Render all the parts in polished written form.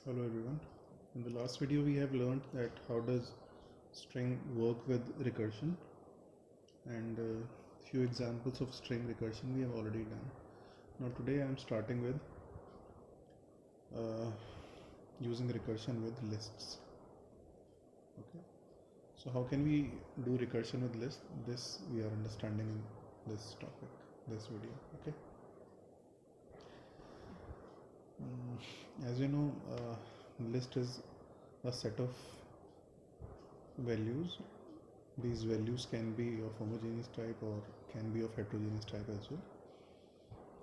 Hello everyone. In the last video we have learned that how does string work with recursion, and few examples of string recursion we have already done. Now today I am starting with using recursion with lists. Okay. So how can we do recursion with lists? This we are understanding in this topic, this video. Okay. As you know, list is a set of values. These values can be of homogeneous type or can be of heterogeneous type as well.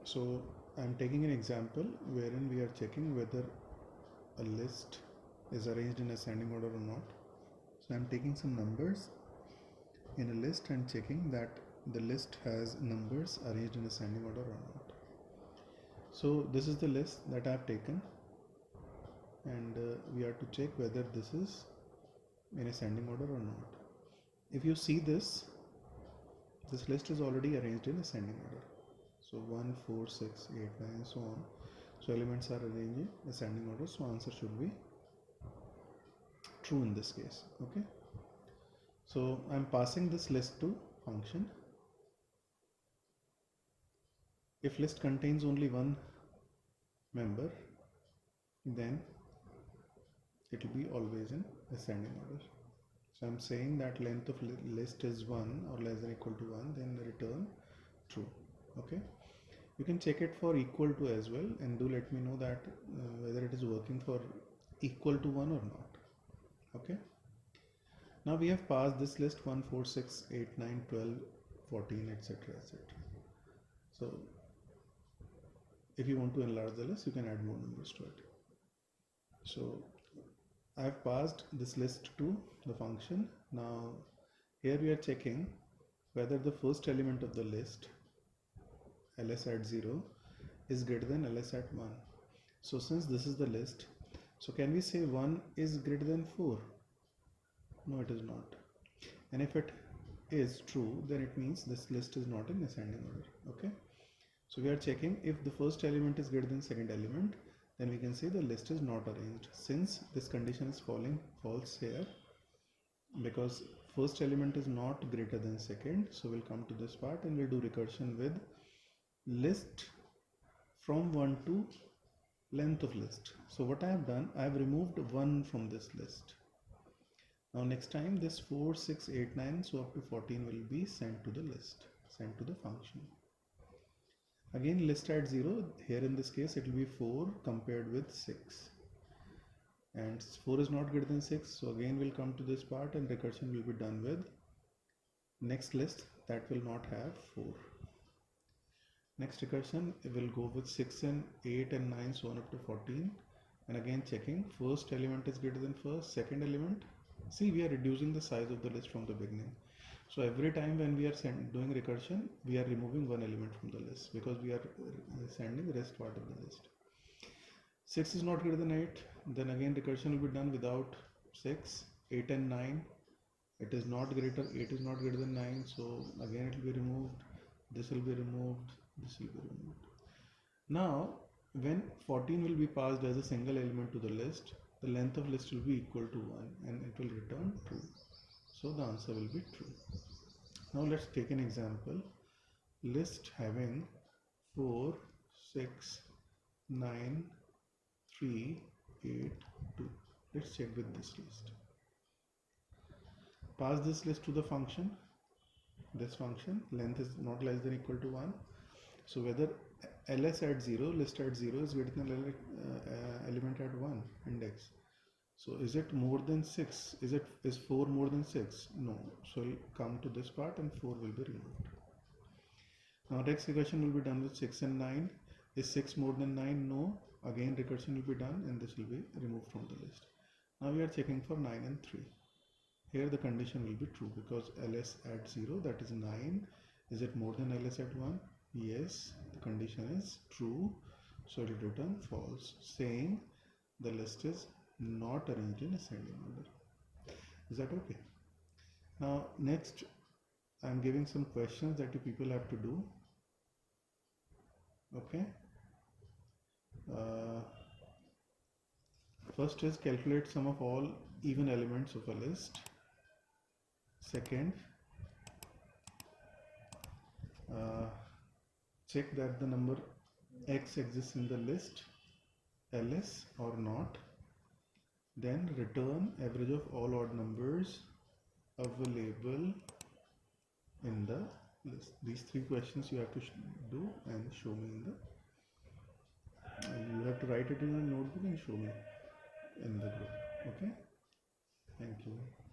So I'm taking an example wherein we are checking whether a list is arranged in ascending order or not. So I'm taking some numbers in a list and checking that the list has numbers arranged in ascending order or not. So this is the list that I have taken, and we are to check whether this is in ascending order or not. If you see this list is already arranged in ascending order. So 1, 4, 6, 8, 9, so on. So elements are arranged in ascending order. So answer should be true in this case. Okay. So I'm passing this list to function. If list contains only one member, then it will be always in ascending order. So I'm saying that length of list is 1 or less than equal to 1, then return true. Okay. You can check it for equal to as well, and do let me know that whether it is working for equal to 1 or not. Okay. Now we have passed this list 1, 4, 6, 8, 9, 12, 14, etc. etc. So if you want to enlarge the list, you can add more numbers to it. So I have passed this list to the function. Now here we are checking whether the first element of the list, ls at 0, is greater than ls at 1. So since this is the list, so can we say 1 is greater than 4? No, it is not. And if it is true, then it means this list is not in ascending order. Okay. So we are checking if the first element is greater than second element, then we can say the list is not arranged. Since this condition is false here, because first element is not greater than second, so we'll come to this part and we'll do recursion with list from 1 to length of list. So what I have done, I have removed 1 from this list. Now next time this 4, 6, 8, 9, so up to 14 will be sent to the list, sent to the function. Again list at 0, here in this case it will be 4 compared with 6. And 4 is not greater than 6, so again we'll come to this part and recursion will be done with next list that will not have 4. Next recursion will go with 6 and 8 and 9, so on up to 14, and again checking first element is greater than first, second element. See, we are reducing the size of the list from the beginning. So every time when we are doing recursion, we are removing one element from the list because we are sending the rest part of the list. 6 is not greater than 8, then again recursion will be done without 6. 8 and 9, it is not greater, 8 is not greater than 9, so again it will be removed, this will be removed, this will be removed. Now when 14 will be passed as a single element to the list, the length of list will be equal to 1 and it will return true. So the answer will be true. Now let's take an example. List having 4, 6, 9, 3, 8, 2. Let's check with this list. Pass this list to the function. This function length is not less than equal to 1. So whether ls at 0, list at 0 is greater than element at 1 index. So is it more than 6? Is 4 more than 6? No. So we'll come to this part and 4 will be removed. Now next recursion will be done with 6 and 9. Is 6 more than 9? No. Again recursion will be done and this will be removed from the list. Now we are checking for 9 and 3. Here the condition will be true because ls at 0, that is 9. Is it more than ls at 1? Yes, the condition is true. So it will return false, saying the list is not arranged in ascending order. Is that okay? Now next I am giving some questions that you people have to do. Okay. First is calculate sum of all even elements of a list. Second, check that the number x exists in the list ls or not. Then return average of all odd numbers available in the list. These three questions you have to do and show me in the, you have to write it in a notebook and show me in the group. Okay, thank you.